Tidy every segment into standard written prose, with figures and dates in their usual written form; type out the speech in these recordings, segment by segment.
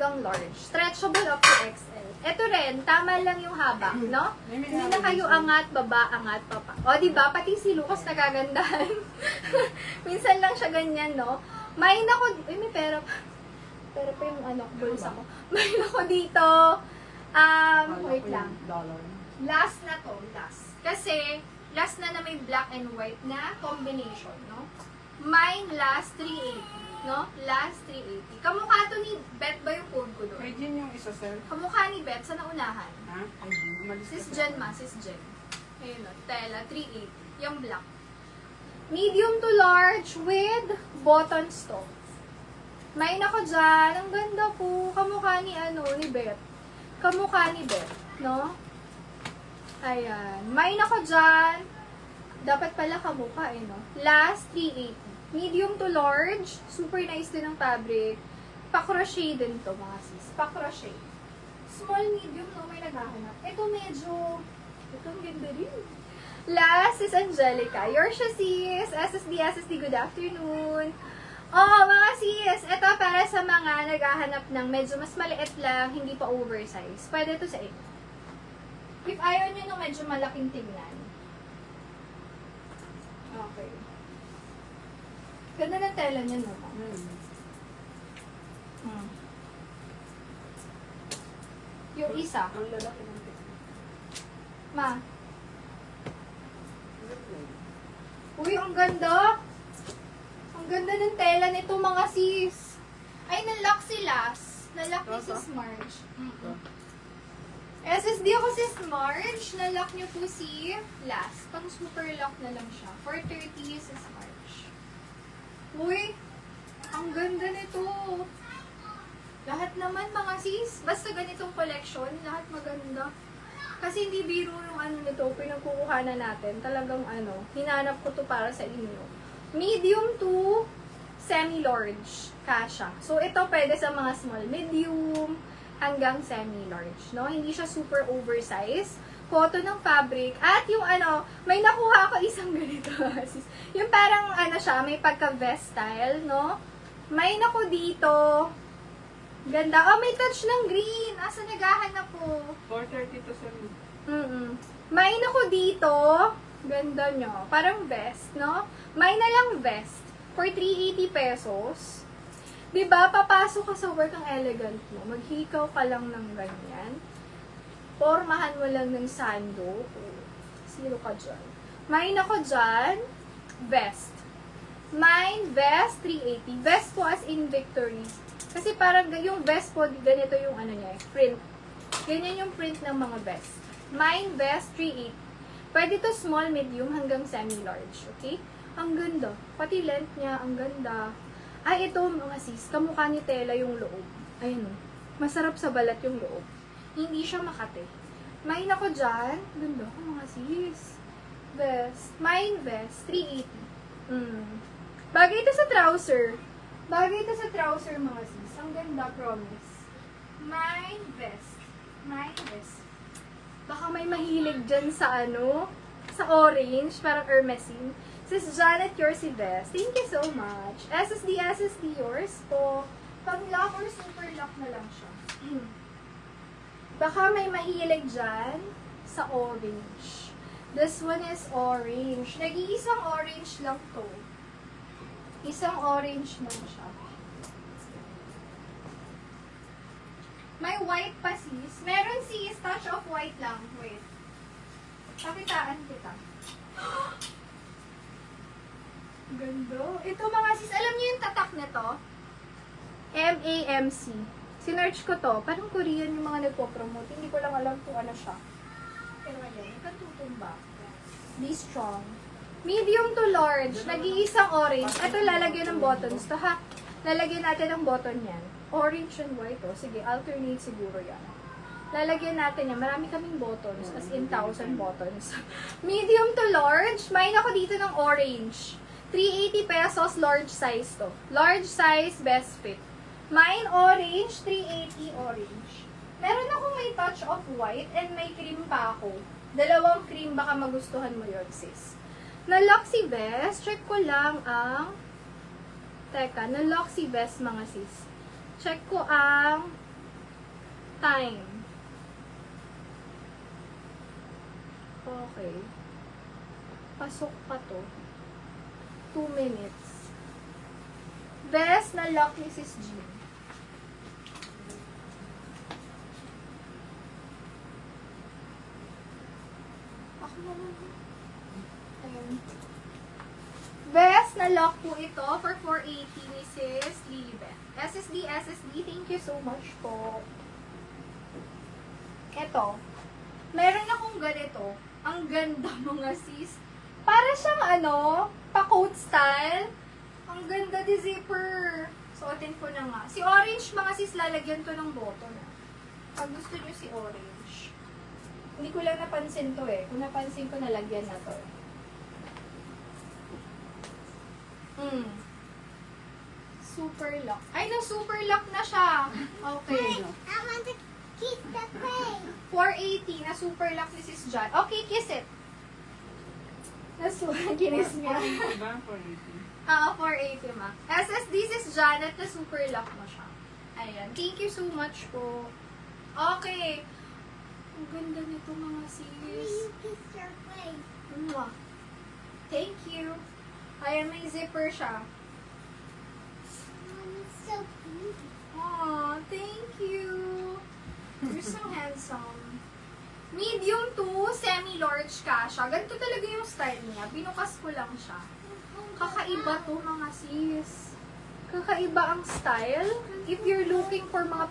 hanggang large. Stretchable up to XL. Ito rin, tama lang yung haba, no? Hindi na kayo angat, baba, angat, papa. O, diba? Pati si Lucas nagagandahan. Minsan lang siya ganyan, no? May nako, may pera pa. Pera pa yung bulsa ko. May nako dito. Wait lang. Last na to, last. Kasi, last na may black and white na combination, no? Mine last 380. No? Last 380. Kamukha to ni Beth ba yung code ko doon? May Jen yung isa, sir. Kamukha ni Beth sa naunahan. Ha? Ay, umalis Sis ka. Jen ma, sis Jen. Ayun o, tela, 380. Yung black. Medium to large with buttons to. May nako dyan. Ang ganda po. Kamukha ni ni Beth. Kamukha ni Beth. No? Ayan. May nako dyan. Dapat pala kamukha no? Last 380. Medium to large. Super nice din ang fabric. Pa-crochet din to mga sis. Pa-crochet. Small, medium, no? May naghahanap. Ito medyo, ito ang ganda rin. Last is Angelica. Yours siya sis. SSD, good afternoon. Oh, mga sis. Ito para sa mga naghahanap ng medyo mas maliit lang, hindi pa oversize. Pwede to sa inyo. If ayaw nyo ng medyo malaking tingnan. Okay. Ganda ng tela niya, no? Yung isa. Ang lalaki ng tingnan. Ma. Uy, ang ganda. Ang ganda ng tela nito, mga sis. Ay, nalock si Las. Nalock ni sis Marge. SSD ako sis Marge. Nalock niyo po si Las. Pang super lock na lang siya. 430 sis Marge. Uy, ang ganda nito. Lahat naman mga sis, basta ganitong collection, lahat maganda. Kasi hindi biro yung nito, pinagkukuha na natin. Talagang hinanap ko to para sa inyo. Medium to semi-large, kasha. So ito pwede sa mga small, medium, hanggang semi-large, no? Hindi siya super oversized. Cotton ng fabric. At yung may nakuha ako isang ganito. Yung parang siya, may pagka-vest style, no? May naku dito. Ganda. Oh, may touch ng green. Asa naghahanap po? 430 to 7. May naku dito. Ganda nyo. Parang vest, no? May na lang vest. For 380 pesos. Diba, papasok ka sa work ang elegant mo. Maghikaw ka lang ng ganyan. Pormahan mo lang ng sando. Zero ka dyan. Mine ako dyan, vest. Mine, vest, 380. Vest po as in Victory. Kasi parang yung vest po, ganito yung niya, print. Ganyan yung print ng mga vest. Mine, vest, 380. Pwede to small, medium, hanggang semi-large. Okay? Ang ganda. Pati length niya, ang ganda. Ay, ito mga sis, kamukha ni tela yung loob. Ayun o. Masarap sa balat yung loob. Hindi siya makate. Mine ako dyan. Ganda ko mga sis. Vest. Mine vest. 380. Bagay ito sa trouser. Bagay ito sa trouser mga sis. Ang ganda, promise. Mine vest. Mine vest. Baka may mahilig dyan sa sa orange. Parang Hermesin. Sis Janet, yours si vest. Thank you so much. SSD yours po. Pang lock or super lock na lang siya. Baka may mahilig dyan sa orange. This one is orange. Nag-iisang orange lang to. Isang orange lang siya. May white pa sis. Meron sis, touch of white lang. Wait. Pakitaan kita. Ganda. Ito mga sis, alam niyo yung tatak nito? MAMC. Sinearch ko to. Parang Korean yung mga nagpo-promote. Hindi ko lang alam kung ano siya. Pero ngayon, katutumba. Be strong. Medium to large. Nag-iisang orange. Ito lalagyan ng buttons to ha. Lalagyan natin ng button yan. Orange and white to. Sige, alternate siguro yan. Lalagyan natin yan. Marami kaming buttons. As in 1,000 buttons. Medium to large. May ako dito ng orange. 380 pesos, large size to. Large size, best fit. Mine orange, 380 orange. Meron akong may touch of white and may cream pa ako. Dalawang cream, baka magustuhan mo yun, sis. Na-lock si vest. Check ko lang ang... Teka, na-lock si vest, mga sis. Check ko ang Time. Okay. Pasok pa to. 2 minutes. Best na lock ni Sis Jean. Ako naman. Ayun. Best na lock po ito for 480 ni Sis Lilibet. SSD, thank you so much po. Ito. Meron akong ganito. Ang ganda mga sis. Para siyang pa-coat style. Ang ganda di zipper. Suotin ko na nga. Si orange mga sis, lalagyan to ng button. Pag gusto nyo si orange. Hindi ko lang napansin to eh. Kung napansin ko, nalagyan na to. Super lock. Ay, super lock na siya. Okay. I want to keep the plane. 480 na super lock ni Sis John. Okay, kiss it. Kinis niya. Diba? 480. 480 ma. SSD Sis Janet na super lock mo siya. Ayan. Thank you so much po. Okay. Ang ganda nito mga Will sis. you kiss your plane? Mwah. Thank you. Ayan, may zipper siya. Mom, it's so cute. Aw, thank you. You're so handsome. Medium to semi-large ka siya. Ganito talaga yung style niya. Binukas ko lang siya. Kakaiba to mga sis. Kakaiba ang style. If you're looking for mga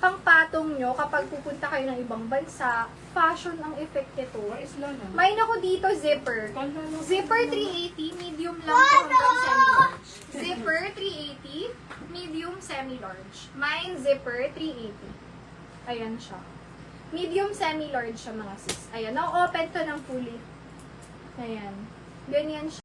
pangpatong nyo kapag pupunta kayo ng ibang bansa, fashion ang effect nito. Where is Lola? May ako dito zipper. Lola. Zipper 380, medium lang to hanggang semi-large. Zipper 380, medium semi-large. Mine zipper 380. Ayan siya. Medium semi-large siya mga sis. Ayan, na-open to ng fully. Ayan. Ganyan siya.